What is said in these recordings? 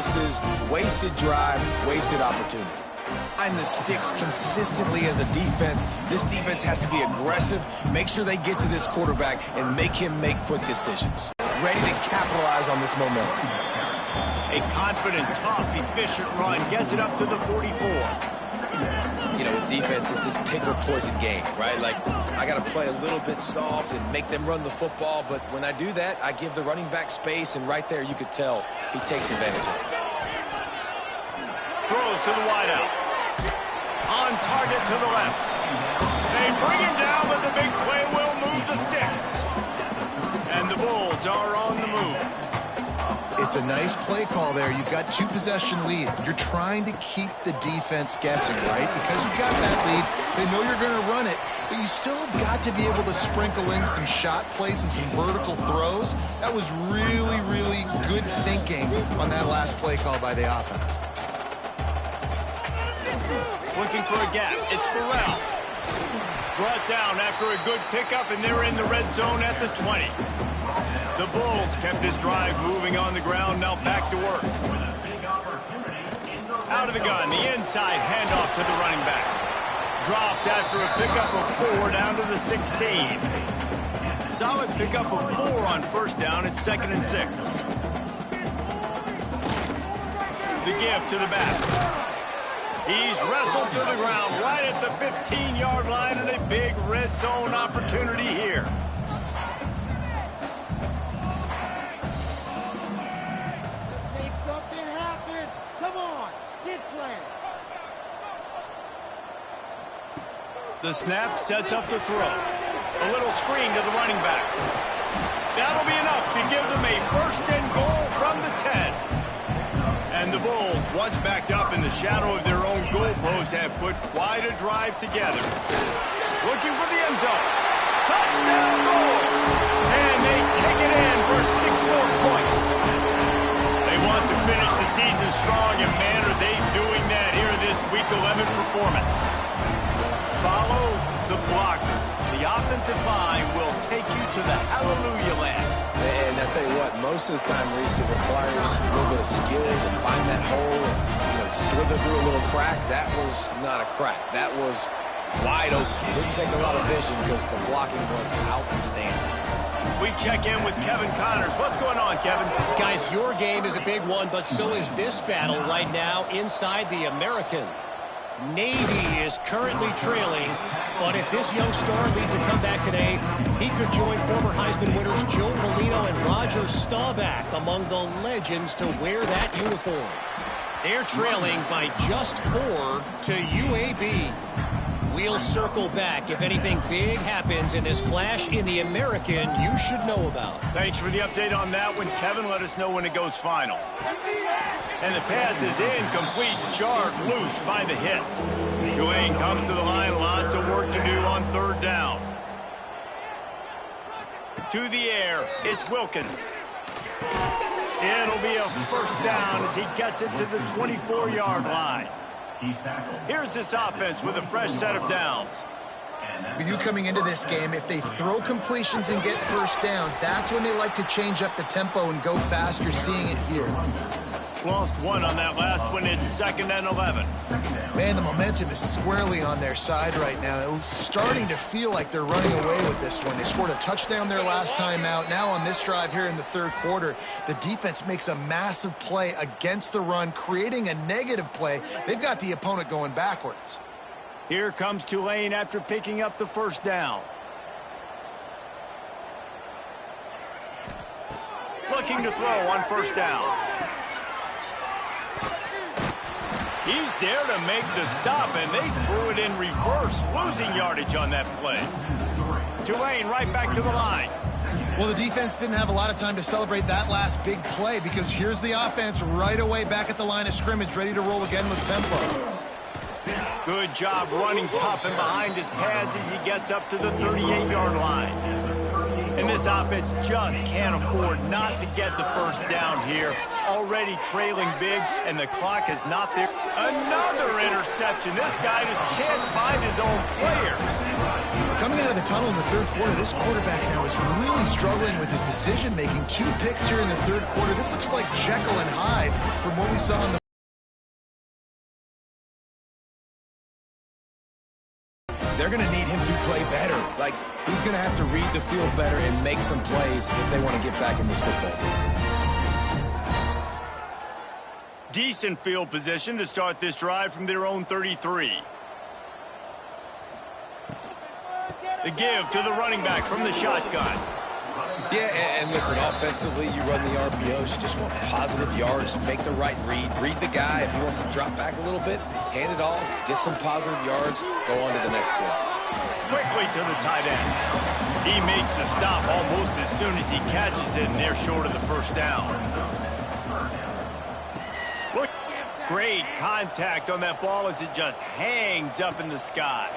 misses, wasted drive, wasted opportunity. And the sticks consistently as a defense. This defense has to be aggressive, make sure they get to this quarterback, and make him make quick decisions. Ready to capitalize on this momentum. A confident, tough, efficient run gets it up to the 44. You know, with defense, it's this pick or poison game, right? Like, I got to play a little bit soft and make them run the football, but when I do that, I give the running back space, and right there you could tell he takes advantage of it. Throws to the wideout. On target to the left. They bring him down, but the big play will move the sticks. And the Bulls are on the move. It's a nice play call there. You've got 2-possession lead. You're trying to keep the defense guessing, right? Because you've got that lead, they know you're going to run it, but you still have got to be able to sprinkle in some shot plays and some vertical throws. That was really, really good thinking on that last play call by the offense. Looking for a gap. It's Burrell. Brought down after a good pickup, and they're in the red zone at the 20. The Bulls kept this drive moving on the ground, now back to work. Out of the gun, the inside handoff to the running back. Dropped after a pickup of 4 down to the 16. Solid pickup of 4 on first down. It's 2nd and 6. The give to the back. He's wrestled to the ground right at the 15-yard line, and a big red zone opportunity here. Let's make something happen. Come on, get playing. The snap sets up the throw. A little screen to the running back. That'll be enough to give them a 1st and goal from the 10. And the Bulls, once backed up in the shadow of their own goalpost, have put quite a drive together. Looking for the end zone. Touchdown Bulls! And they take it in for 6 more points. They want to finish the season strong, and man, are they doing that here in this Week 11 performance. Follow the blockers. The offensive line will take you to the hallelujah land. And I tell you what, most of the time, Reese, it requires a little bit of skill to find that hole and slither through a little crack. That was not a crack. That was wide open. It didn't take a lot of vision because the blocking was outstanding. We check in with Kevin Connors. What's going on, Kevin? Guys, your game is a big one, but so is this battle right now inside the American. Navy is currently trailing, but if this young star leads a comeback today, he could join former Heisman winners Joe Molino and Roger Staubach among the legends to wear that uniform. They're trailing by just 4 to UAB. We'll circle back. If anything big happens in this clash in the American, you should know about. Thanks for the update on that one, Kevin. Let us know when it goes final. And the pass is incomplete, jarred loose by the hit. Tulane comes to the line, lots of work to do on 3rd down. To the air, it's Wilkins. It'll be a 1st down as he gets it to the 24-yard line. Here's this offense with a fresh set of downs. With you coming into this game, if they throw completions and get 1st downs, that's when they like to change up the tempo and go fast. You're seeing it here. Lost 1 on that last one. It's 2nd and 11. Man, the momentum is squarely on their side right now. It's starting to feel like they're running away with this one. They scored a touchdown their last time out. Now on this drive here in the 3rd quarter, the defense makes a massive play against the run, creating a negative play. They've got the opponent going backwards. Here comes Tulane after picking up the 1st down. Looking to throw on 1st down. He's there to make the stop, and they threw it in reverse, losing yardage on that play. Tulane right back to the line. Well, the defense didn't have a lot of time to celebrate that last big play because here's the offense right away back at the line of scrimmage, ready to roll again with tempo. Good job running tough and behind his pads as he gets up to the 38-yard line. And this offense just can't afford not to get the first down here. Already trailing big, and the clock is not there. Another interception. This guy just can't find his own players. Coming out of the tunnel in the third quarter, this quarterback now is really struggling with his decision-making. 2 picks here in the third quarter. This looks like Jekyll and Hyde from what we saw in the They're going to need him to play better. Like, he's going to have to read the field better and make some plays if they want to get back in this football game. Decent field position to start this drive from their own 33. The give to the running back from the shotgun. Yeah, and listen, offensively, you run the RPOs. You just want positive yards, make the right read the guy. If he wants to drop back a little bit, hand it off, get some positive yards, go on to the next play. Quickly to the tight end. He makes the stop almost as soon as he catches it, and they're short of the first down. Look, great contact on that ball as it just hangs up in the sky.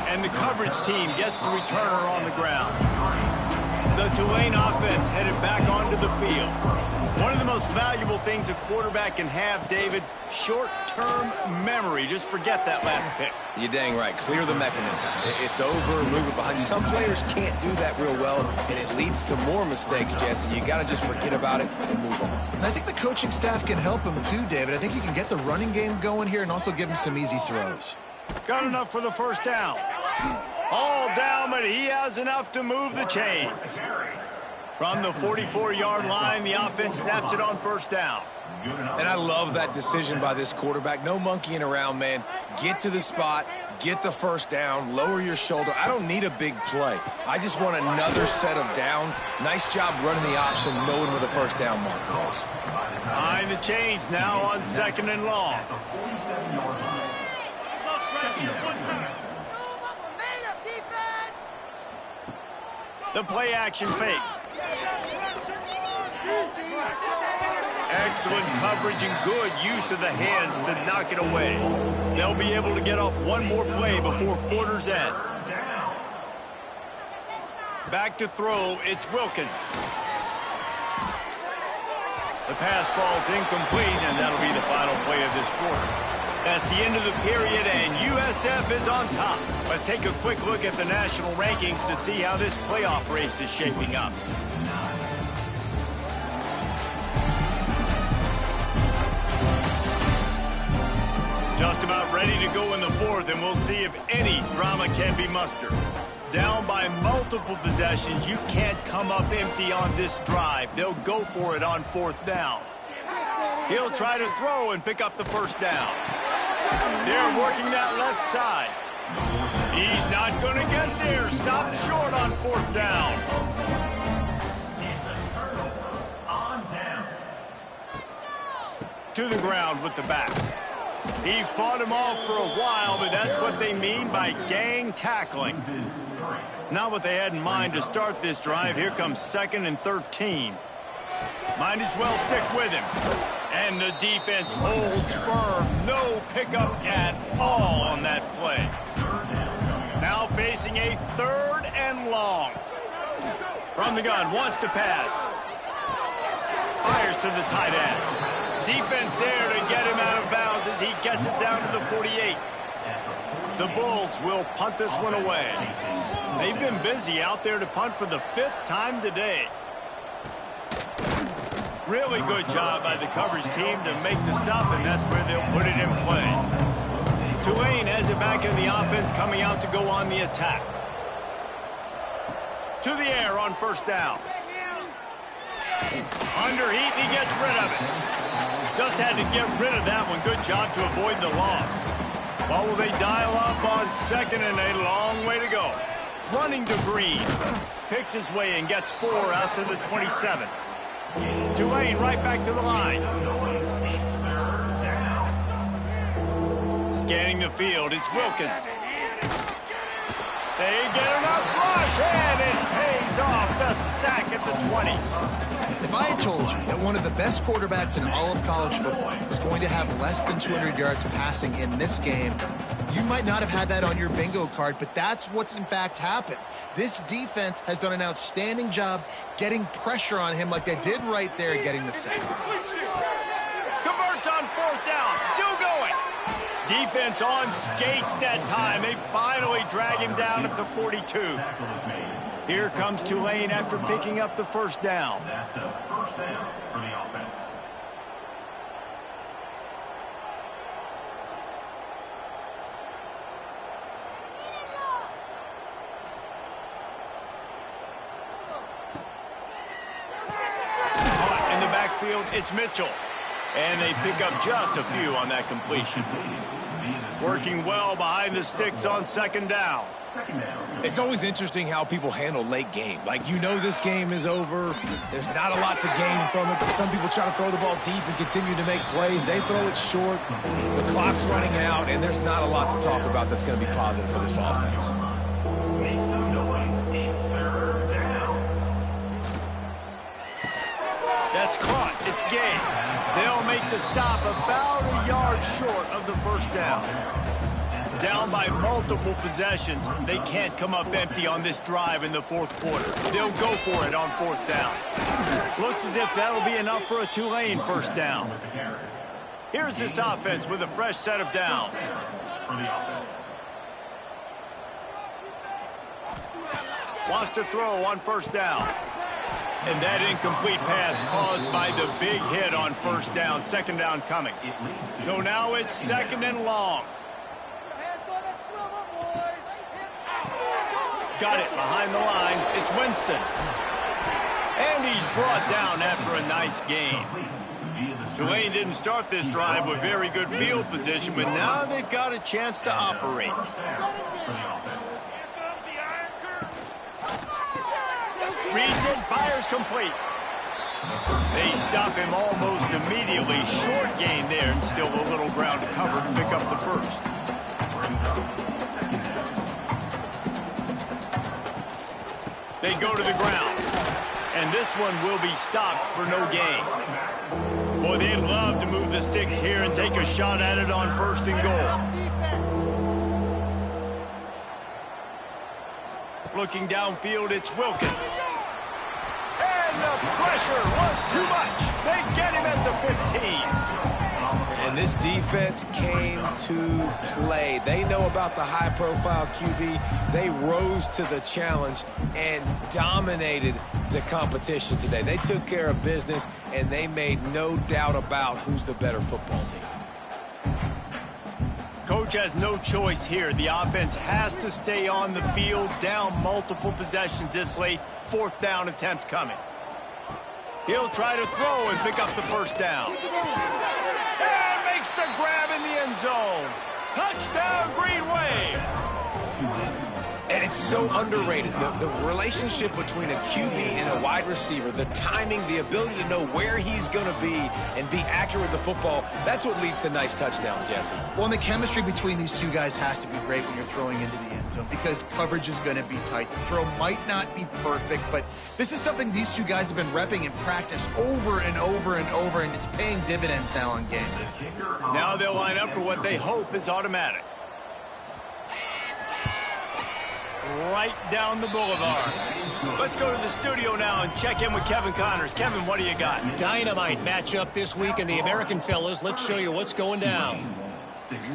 And the coverage team gets the returner on the ground. The Tulane offense headed back onto the field. One of the most valuable things a quarterback can have, David, short-term memory. Just forget that last pick. You're dang right. Clear the mechanism. It's over, move it behind you. Some players can't do that real well, and it leads to more mistakes, Jesse. You got to just forget about it and move on. And I think the coaching staff can help him too, David. I think you can get the running game going here and also give him some easy throws. Got enough for the first down. All down, but he has enough to move the chains. From the 44-yard line, the offense snaps it on first down. And I love that decision by this quarterback. No monkeying around, man. Get to the spot, get the first down, lower your shoulder. I don't need a big play. I just want another set of downs. Nice job running the option, knowing where the first down marker is. Behind the chains now on 2nd and long. The play action fake. Excellent coverage and good use of the hands to knock it away. They'll be able to get off one more play before quarter's end. Back to throw, it's Wilkins. The pass falls incomplete, and that'll be the final play of this quarter. That's the end of the period, and USF is on top. Let's take a quick look at the national rankings to see how this playoff race is shaping up. Just about ready to go in the fourth, and we'll see if any drama can be mustered. Down by multiple possessions, you can't come up empty on this drive. They'll go for it on 4th down. He'll try to throw and pick up the first down. They're working that left side. He's not going to get there. Stopped short on 4th down. To the ground with the back. He fought him off for a while, but that's what they mean by gang tackling. Not what they had in mind to start this drive. Here comes 2nd and 13. Might as well stick with him. And the defense holds firm. No pickup at all on that play. Now facing a 3rd and long. From the gun, wants to pass. Fires to the tight end. Defense there to get him out of bounds as he gets it down to the 48. The Bulls will punt this one away. They've been busy out there to punt for the 5th time today. Really good job by the coverage team to make the stop, and that's where they'll put it in play. Tulane has it back in the offense, coming out to go on the attack. To the air on 1st down. Under heat, he gets rid of it. Just had to get rid of that one. Good job to avoid the loss. Well, will they dial up on 2nd and a long way to go? Running to Green. Picks his way and gets 4 out to the 27. Tulane right back to the line. Scanning the field, it's Wilkins. They get enough rush, and it pays off. The sack at the 20. If I had told you that one of the best quarterbacks in all of college football was going to have less than 200 yards passing in this game, You might not have had that on your bingo card, but that's what's in fact happened. This defense has done an outstanding job getting pressure on him like they did right there, getting the sack. Converts on 4th down. Still going. Defense on skates that time. They finally drag him down at the 42. Here comes Tulane after picking up the 1st down. That's a 1st down for the offense. Caught in the backfield, it's Mitchell. And they pick up just a few on that completion. Working well behind the sticks on 2nd down. It's always interesting how people handle late game. Like, you know this game is over. There's not a lot to gain from it, but some people try to throw the ball deep and continue to make plays. They throw it short. The clock's running out, and there's not a lot to talk about that's going to be positive for this offense. Make some noise. It's 3rd down. That's caught. It's game. They'll make the stop about a yard short of the 1st down. Down by multiple possessions. They can't come up empty on this drive in the 4th quarter. They'll go for it on 4th down. Looks as if that'll be enough for a Tulane 1st down. Here's this offense with a fresh set of downs. Wants to throw on 1st down. And that incomplete pass caused by the big hit on 1st down. 2nd down coming. So now it's 2nd and long. Got it behind the line. It's Winston. And he's brought down after a nice gain. Tulane didn't start this drive with very good field position, but now they've got a chance to operate. Reads it, fires complete. They stop him almost immediately. Short gain there, and still a little ground to cover to pick up the 1st. They go to the ground. And this one will be stopped for no gain. Boy, they'd love to move the sticks here and take a shot at it on 1st and goal. Looking downfield, it's Wilkins. And the pressure was too much. They get him at the 15. And this defense came to play. They know about the high-profile QB. They rose to the challenge and dominated the competition today. They took care of business, and they made no doubt about who's the better football team. Coach has no choice here. The offense has to stay on the field, down multiple possessions this late. 4th down attempt coming. He'll try to throw and pick up the 1st down. And makes the grab in the end zone. Touchdown, Green Wave. And it's so underrated. The relationship between a QB and a wide receiver, the timing, the ability to know where he's going to be and be accurate with the football, that's what leads to nice touchdowns, Jesse. Well, and the chemistry between these two guys has to be great when you're throwing into the end zone because coverage is going to be tight. The throw might not be perfect, but this is something these two guys have been repping in practice over and over and over, and it's paying dividends now on game. Now they'll line up for what they hope is automatic. Right down the boulevard. Let's go to the studio now and check in with Kevin Connors. Kevin, what do you got? Dynamite matchup this week in the American, fellas. Let's show you what's going down.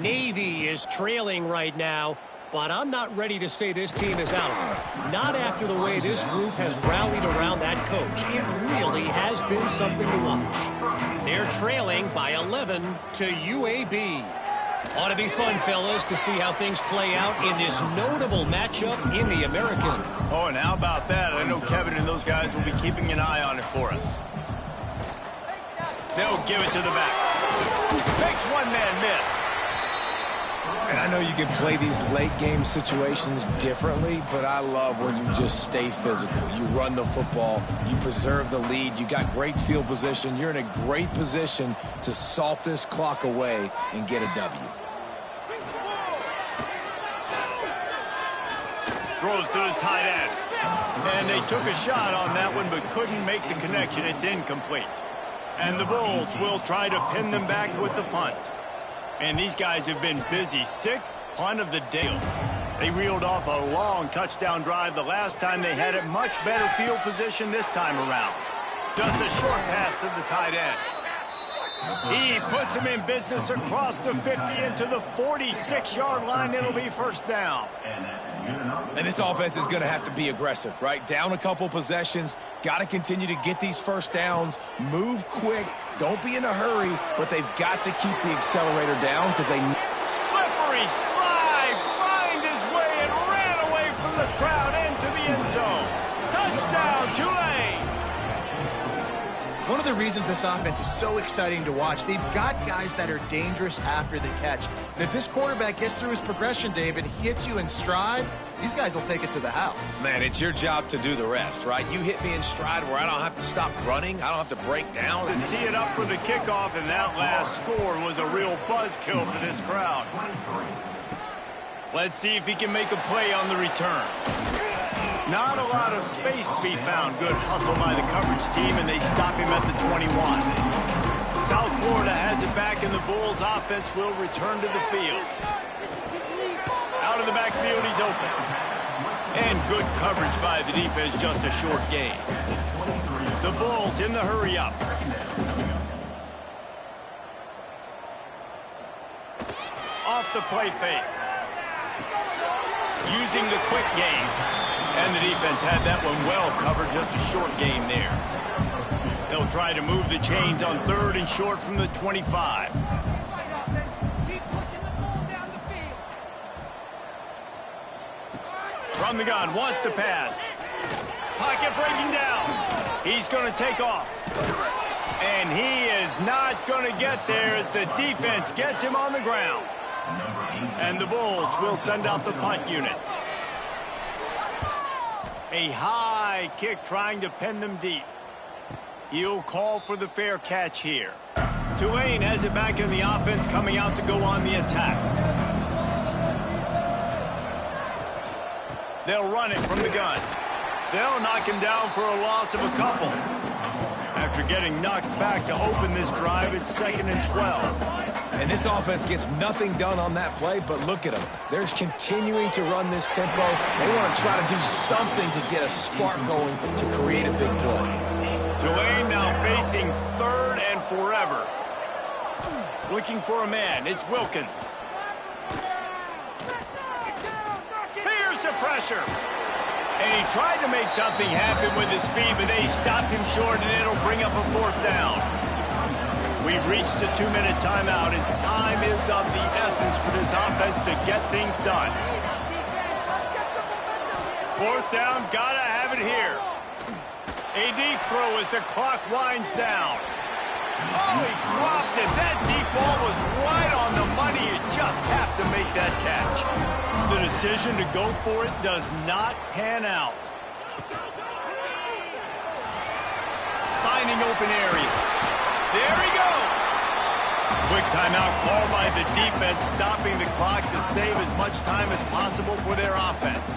Navy is trailing right now, but I'm not ready to say this team is out. Not after the way this group has rallied around that coach. It really has been something to watch. They're trailing by 11 to UAB. Ought to be fun, fellas, to see how things play out in this notable matchup in the American. Oh, and how about that? I know Kevin and those guys will be keeping an eye on it for us. They'll give it to the back. Makes one man miss. And I know you can play these late game situations differently, but I love when you just stay physical. You run the football, you preserve the lead, you got great field position. You're in a great position to salt this clock away and get a W. Throws to the tight end. And they took a shot on that one, but couldn't make the connection. It's incomplete. And the Bulls will try to pin them back with the punt. And these guys have been busy. 6th punt of the day. They reeled off a long touchdown drive the last time they had it. Much better field position this time around. Just a short pass to the tight end. He puts him in business across the 50 into the 46-yard line. It'll be first down. And this offense is going to have to be aggressive, right? Down a couple possessions. Got to continue to get these first downs. Move quick. Don't be in a hurry, but they've got to keep the accelerator down because they... Slippery slide. Find his way and ran away from the crowd into the end zone. Touchdown, Tulane. One of the reasons this offense is so exciting to watch, they've got guys that are dangerous after the catch. And if this quarterback gets through his progression, David, hits you in stride, these guys will take it to the house. Man, it's your job to do the rest, right? You hit me in stride where I don't have to stop running. I don't have to break down. To tee it up for the kickoff, and that last score was a real buzzkill for this crowd. Let's see if he can make a play on the return. Not a lot of space to be found. Good hustle by the coverage team, and they stop him at the 21. South Florida has it back, and the Bulls offense will return to the field. Out of the backfield, he's open. And good coverage by the defense, just a short gain. The Bulls in the hurry up. Off the play fake. Using the quick game. And the defense had that one well covered, just a short gain there. They'll try to move the chains on 3rd and short from the 25. From the gun, wants to pass. Pocket breaking down. He's going to take off. And he is not going to get there as the defense gets him on the ground. And the Bulls will send out the punt unit. A high kick trying to pin them deep. He'll call for the fair catch here. Tulane has it back in the offense, coming out to go on the attack. They'll run it from the gun. They'll knock him down for a loss of a couple. After getting knocked back to open this drive, it's 2nd and 12. And this offense gets nothing done on that play, but look at them. They're continuing to run this tempo. They want to try to do something to get a spark going to create a big play. Tulane now facing 3rd and forever. Looking for a man. It's Wilkins. Here's the pressure. And he tried to make something happen with his feet, but they stopped him short, and it'll bring up a 4th down. We've reached the 2-minute timeout, and time is of the essence for this offense to get things done. 4th down, gotta have it here. A deep throw as the clock winds down. Oh, he dropped it. That deep ball was right on the money. You just have to make that catch. The decision to go for it does not pan out. Finding open areas. There he goes. Quick timeout called by the defense, stopping the clock to save as much time as possible for their offense.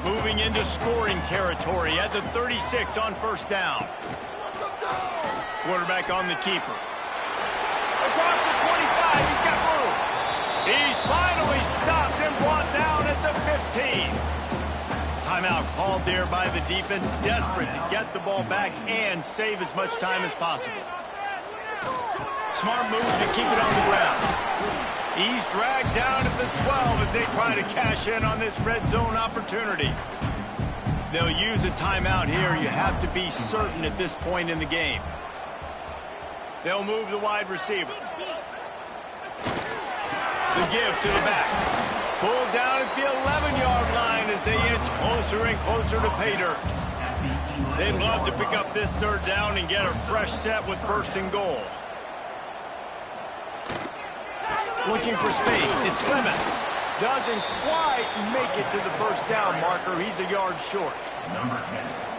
Moving into scoring territory at the 36 on 1st down. Quarterback on the keeper. Across the 25, he's got room. He's finally stopped and brought down at the 15. Timeout called there by the defense, desperate to get the ball back and save as much time as possible. Smart move to keep it on the ground. He's dragged down at the 12 as they try to cash in on this red zone opportunity. They'll use a timeout here. You have to be certain at this point in the game. They'll move the wide receiver. The give to the back. Pulled down at the 11-yard line as they inch closer and closer to pay dirt. They'd love to pick up this 3rd down and get a fresh set with 1st and goal. Looking for space. It's Lemon. Doesn't quite make it to the 1st down marker. He's a yard short.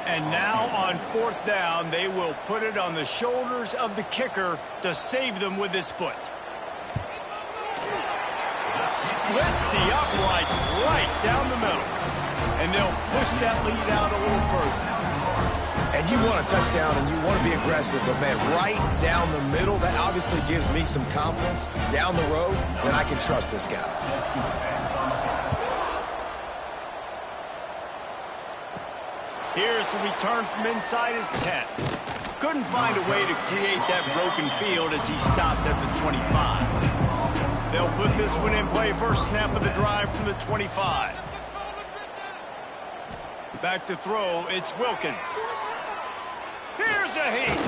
And now on 4th down, they will put it on the shoulders of the kicker to save them with his foot. Splits the uprights right down the middle. And they'll push that lead out a little further. And you want a touchdown and you want to be aggressive, but, man, right down the middle, that obviously gives me some confidence down the road that I can trust this guy. Here's the return from inside his 10. Couldn't find a way to create that broken field as he stopped at the 25. They'll put this one in play first snap of the drive from the 25. Back to throw, it's Wilkins. Here's a heat.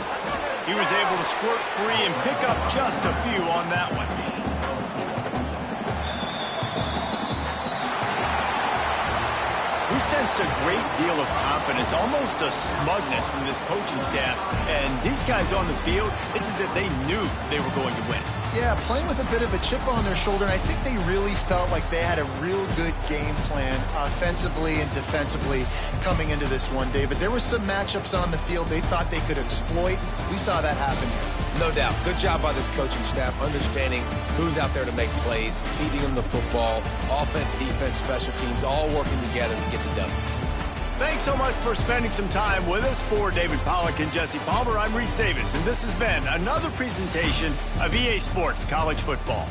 He was able to squirt free and pick up just a few on that one. We sensed a great deal of confidence, almost a smugness from this coaching staff. And these guys on the field, it's as if they knew they were going to win. Yeah, playing with a bit of a chip on their shoulder, and I think they really felt like they had a real good game plan offensively and defensively coming into this one, David. There were some matchups on the field they thought they could exploit. We saw that happen here. No doubt. Good job by this coaching staff, understanding who's out there to make plays, feeding them the football, offense, defense, special teams, all working together to get the W. Thanks so much for spending some time with us. For David Pollack and Jesse Palmer, I'm Reese Davis, and this has been another presentation of EA Sports College Football.